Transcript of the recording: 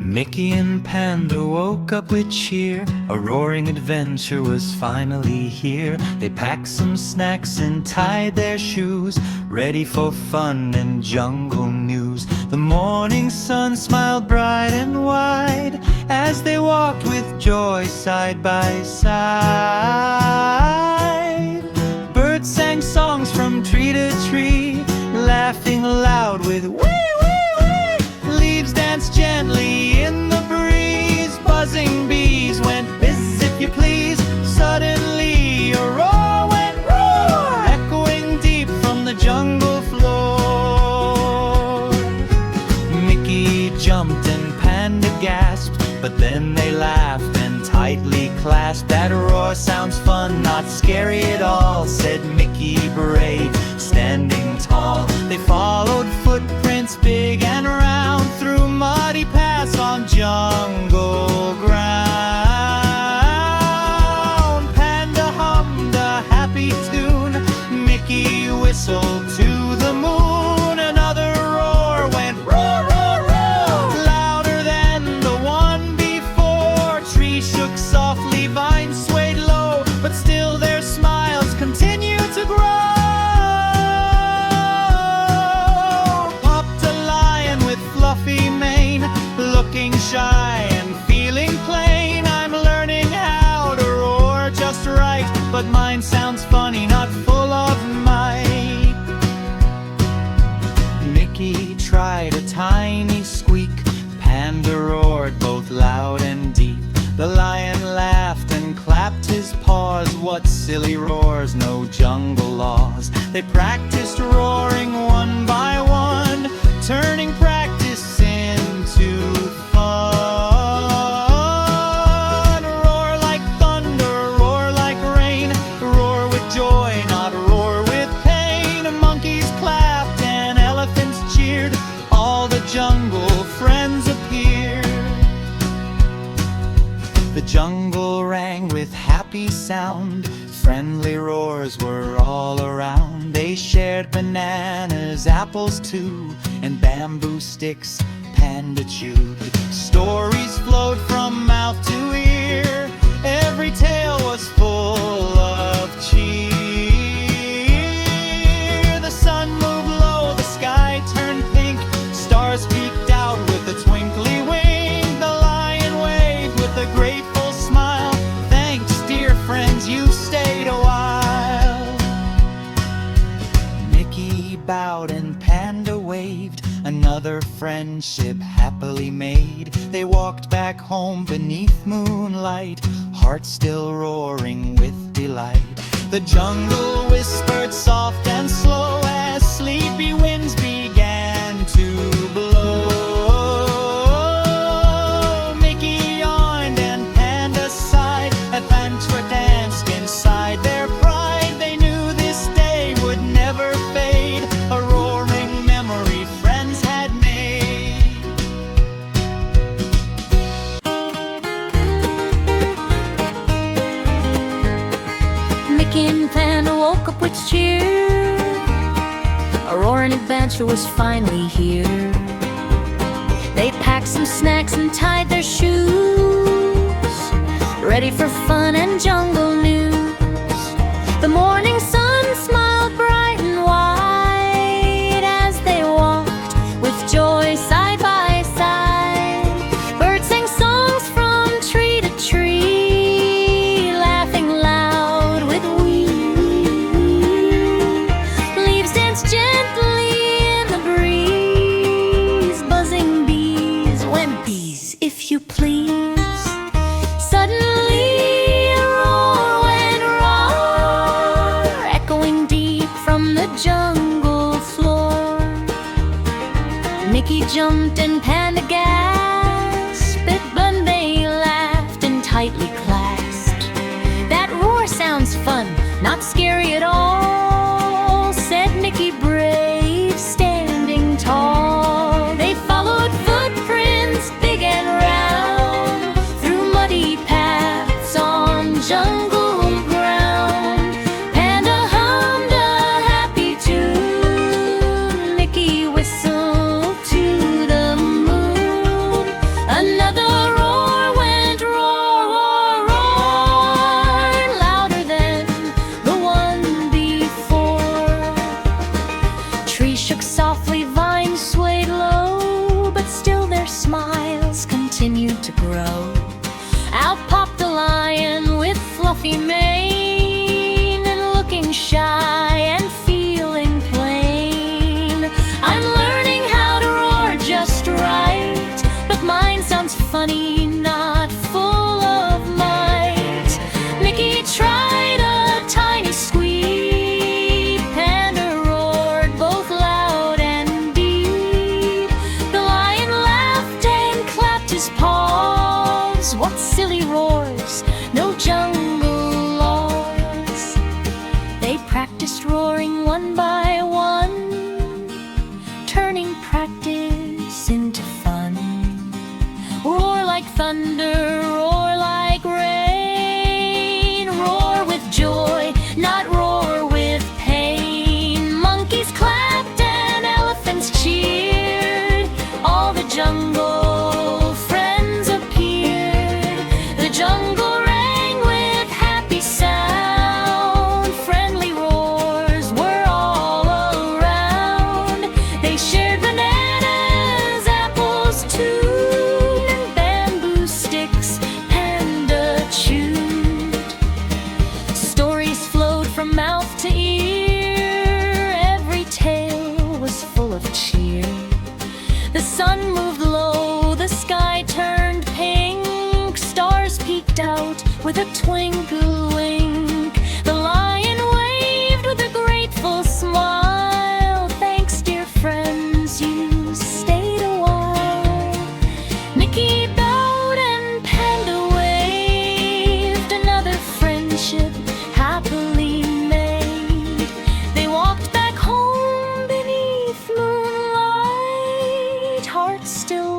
Mickey and Panda woke up with cheer. A roaring adventure was finally here. They packed some snacks and tied their shoes, ready for fun and jungle news. The morning sun smiled bright and wide as they walked with joy side by side. Birds sang songs from tree to tree, laughing loud with wee wee wee. Leaves danced gently in the breeze, buzzing bees went bizz if you please. Suddenly a roar went roar, echoing deep from the jungle floor. Mickey jumped and Panda gasped, but then they laughed and tightly clasped. That roar sounds fun, not scary at all, said Mickey brave, standing tall. They followed footprints big and round through muddy paths on jungle ground. Panda hummed a happy tune, Mickey whistled to the moon. Another roar went roar, roar, roar, louder than the one before. Trees shook softly, vines swayed low, but still their smiles continued to grow. Fluffy mane, looking shy and feeling plain. I'm learning how to roar just right, but mine sounds funny, not full of might. Mickey tried a tiny squeak, Panda roared both loud and deep. The lion laughed and clapped his paws. What silly roars, no jungle laws. They practiced roaring one by one, turning practice into fun. Roar like thunder, roar like rain, roar with joy, not roar with pain. Monkeys clapped and elephants cheered, all the jungle friends appeared. The jungle rang with happy sound, friendly roars were all around. They shared bananas, apples too, and bamboo sticks Panda chewed. Stories flowed from mouth to ear, every tale was full of cheer. The sun moved low, the sky turned pink, stars peeked out with a twinkly wing. The lion waved with a grateful smile, thanks dear friends, you stayed a while. Mickey bowed and Panda waved, another friendship happily made. They walked back home beneath moonlight, hearts still roaring with delight. The jungle whispered soft and slow as sleepy winds began to blow. Mickey yawned and Panda sighed, adventure danced inside their pride. They knew this day would never fade, a roaring memory friends had made. Mickey and Panda woke up with cheer, a roaring adventure was finally here. They packed some snacks and tied their shoes, ready for fun and jungle news. The morning sun smiled bright and wide as they walked with joy side by side. Birds sang songs from tree to tree, laughing loud with wee. Leaves danced gently in the breeze, buzzing bees went bees if you please. Suddenly a roar went roar, echoing deep from the jungle floor. Mickey jumped and Panda gasped, but they laughed and tightly clasped. That roar sounds fun, not scary at all, said Mickey brave, standing tall. They followed footprints big and round through muddy paths on jungle ground. Panda hummed a happy tune, Mickey whistled to the moon. Another What silly roars, no jungle laws. They practiced roaring one by one, turning practice into fun. Roar like thunder, roar like rain. Roar with joy, not roar with pain. Monkeys clapped and elephants cheered. All the jungle friends appeared. The jungle rang with happy sound. Friendly roars were all around. They shared bananas, apples too, and bamboo sticks Panda chewed. Stories flowed from mouth to ear. Every tale was full of cheer. The sun moved low, the sky turned pink. Stars peeked out with a twinkle wink. The lion waved with a grateful smile. Thanks, dear friends, you stayed a while. Mickey bowed and Panda waved. Another friendship happily made. They walked back home beneath moonlight, hearts still